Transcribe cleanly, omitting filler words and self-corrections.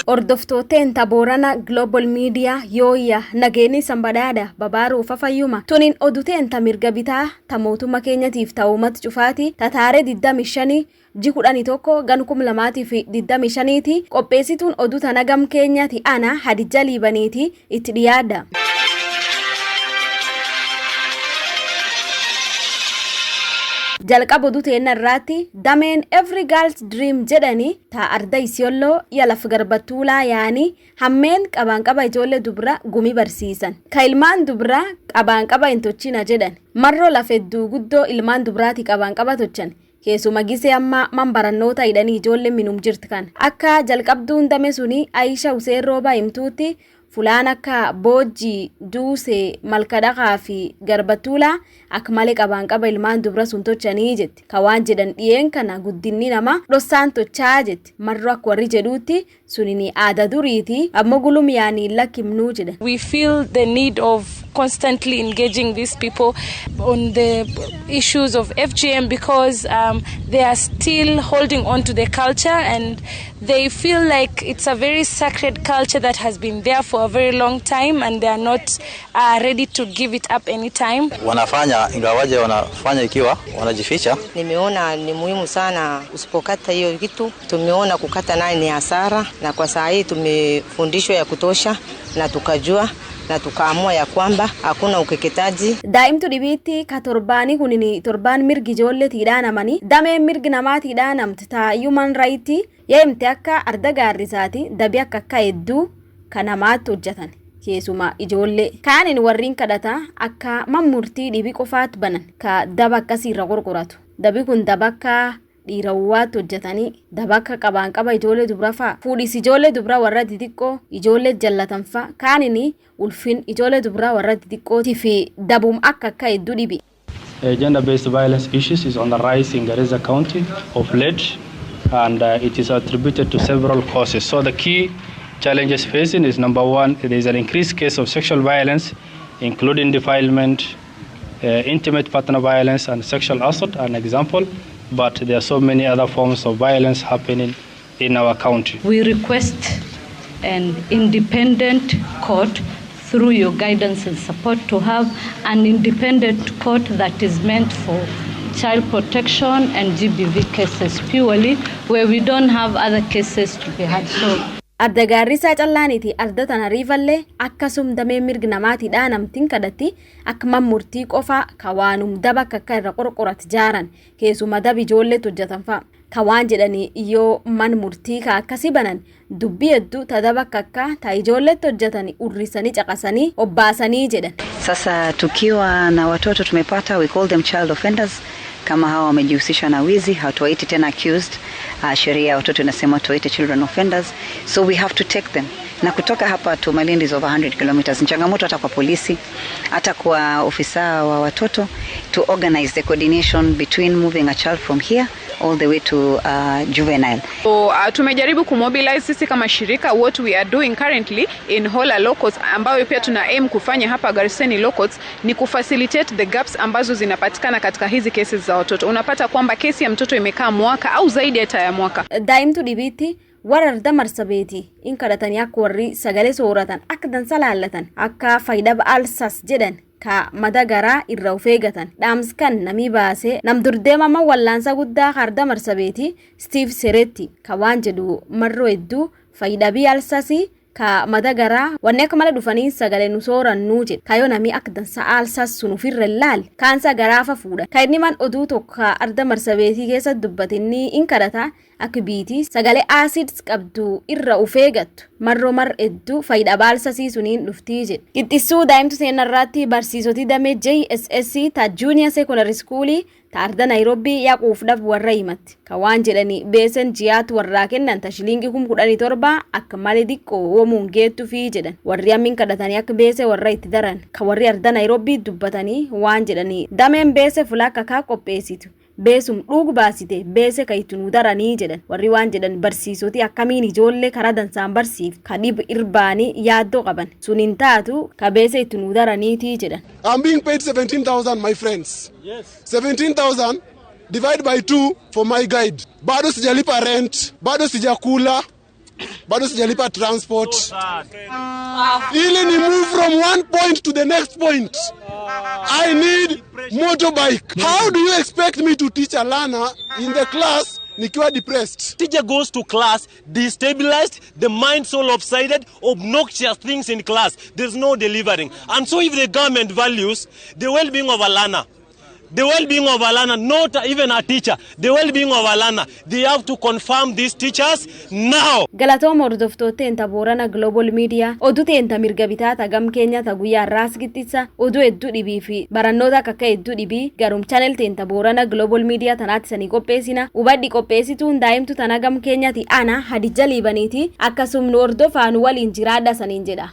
Ordoftoteen taboorana global media yooya nageeni sambadaada babaaruu fafayyuma tunin oduteen tamirga bitaa tamootuma keenyatiif ta'umat cufaati tataare 25 jikudhani tokko gankum lamaatiif 25ti qopheessituun oduu tanagam keenyati ana Hadija Liibaniiti itti dhiyaada. jalqaba oduuteen irratti dameen every girl's dream jedhani ta arda isiyolloo yalaf garbattuulaa yaani hammeen qabaanqaba ijoollee dubra gumi barsiisan ka ilmaan dubra qabaanqaba intochina jedhan marro lafedduu guddoo ilmaan dubraati qabaanqaba tochan keessuma gisee amma manbarannoota hidhanii ijoollee minum jirti kan akka jalqabduun dame suni Aisha Hussein Rooba himtuutti fulaan akka Boojii Duusee Malkadaqaa fi Garbattuulaa akka malee qabaanqaba ilmaan dubra sun tochanii jetti ka waan jedhan dhiyeen kana guddinni nama dhossaan tochaa jetti marro akka warri jedhuutti sunini aada duriiti ammoo gulum yaanii lakkimnuu jedhan. We feel the need of constantly engaging these people on the issues of FGM because they are still holding on to the culture and they feel like it's a very sacred culture that has been there for a very long time and they are not ready to give it up anytime. Wanafanya ingawaje wanafanya ikiwa wanajificha. Nimeona ni muhimu sana usipokata hiyo kitu. Tumeona kukata naye ni hasara na kwa saa hii tumefundishwa ya kutosha na tukajua na tukaamua ya kwamba hakuna ukeketaji. Daayimtuu dhibiitti ka torbaani kunini torbaan mirgi ijoollee tiidhaanamanii damee mirgi namaa tiidhaanamti ta human right yeemte akka arda gaarrisaati dabi akka hedduu ka namaatti hojjetan keessuma ijoollee kaanin warriin kadhata akka mammurtii dhibii qofaat banan ka daba akkasiirra qorqoratu dabi kun daba akka dhiirawwaatti hojjetanii dabakka qabaanqaba ijoollee dubrafa fuudhis ijoollee dubra warra xixiqqoo ijoollee jallatanfa kaanini ulfin ijoollee dubra warra xixiqqooti fi dabum akka hedduu dhibi. Gender-based violence issues is on the rise in Garissa County of late and it is attributed to several causes. So the key challenges facing is number one, there is an increased case of sexual violence including defilement, intimate partner violence and sexual assault an example. But there are so many other forms of violence happening in our county. We request an independent court through your guidance and support to have an independent court that is meant for child protection and GBV cases purely where we don't have other cases to be had. So arda gaarrisaa callaaniiti arda tanariifalle akkasum damee mirgi namaati dhaanamtiin kadhatti akka mammurtii qofa ka waanum daba akka irra qorqorat jaaran keessuma dab ijoollee hojjetanfa ka waan jedhanii yoo man murtii ka akkasi banan dubbii hedduu ta daba akka ta ijoollee hojjetani urrisanii caqasanii obbaasanii jedhan. Sasa tukiwa na watoto tumepata, we call them child offenders. Kama hawa wamejihusisha na wizi hatuwaiti tena accused. Sheria ya watoto inasema tuwaite children offenders, so we have to take them. Na kutoka hapa to Malindi is over 100 kilometers. Ni changamoto hata kwa polisi, hata kwa ofisa wa watoto to organize the coordination between moving a child from here all the way to juvenile. So tumejaribu kumobilize sisi kama shirika. What we are doing currently in Hola Locals ambayo pia tuna aim kufanya hapa Gariseni Locals ni kufacilitate the gaps ambazo zinapatikana katika hizi cases za watoto. Unapata kwamba kesi ya mtoto imekaa mwaka au zaidi hata ya mwaka. Daayimtuu dhibiitti wararda marsabeeti in kadhatanii akka warri sagalee sooratan akka dansa laallatan akka faayidaba alsas jedhan ka madagaraa irra ufeegatan dhaamskan namii baase nam durdeemama wallaansa guddaa harda marsabeeti Steve Seretti ka waan jedhu marroo hedduu faayidabii alsasii ka madagaraa wanne akka mala dhufanii sagalee nu soorannuu jedhe kaayoo namii akka dansa alsas sun ofirra laal kaansa garaafa fuudha ka inni man oduu tokko arda marsabeetii keessa dubbatinni in kadhata akka biitii sagalee acids qabdu irra ufeegattu marroo mar hedduu faayida baalsasii suniin dhuftii jedhe. Qixxissuu daa'imtuu seenarraatti barsiisotii damee JSS ta junior secondary school ta arda Nairobi yaquuf dhab warra himatti ka waan jedhanii beesen ji'aatu warraa kennan ta shilingi 17 akka malee diqqoo woomuun geettu fi jedhan warri ammin kadhatanii akka beese warra itti daran ka warri arda Nairobi dubbatanii waan jedhanii dameen beese fulaa akka qopheessitu beesum dhugu baasite beese kaytunu daranii jedhan warri waan jedhan barsiisoti akkamiin ijoollee karaa dansaan barsiif ka dhib irbaanii yaaddoo qaban sunin taatu ka beese itunu daraniiti jedhan. I'm being paid 17,000 my friends. Yes. 17,000 divided by 2 for my guide. Bado sijalipa rent, bado sijakula. bado sijalipa transport. Ili ni move from one point to the next point, I need motorbike. How do you expect me to teach a learner in the class nikiwa depressed? Teacher goes to class destabilized, the mind so lopsided, obnoxious things in class. There's no delivering. And so if the government values the well-being of a learner, not even a teacher, the well-being of a learner, they have to confirm these teachers now. Galatoom hordoftoota Boorana Global Media oduu teenta mirga bitaata gam Keenyaa guyyaa raas gittisa oduu hedduu dhibii fi barannoota akka hedduu dhibii garum channel teenta Boorana Global Media tanaatti sanii qopheessina ubaddi qopheessituun daa'imtu tana gam Keenyaati ana Hadija Liibaniiti akkasumni hordofaan waliin jiraadha saniin jedha.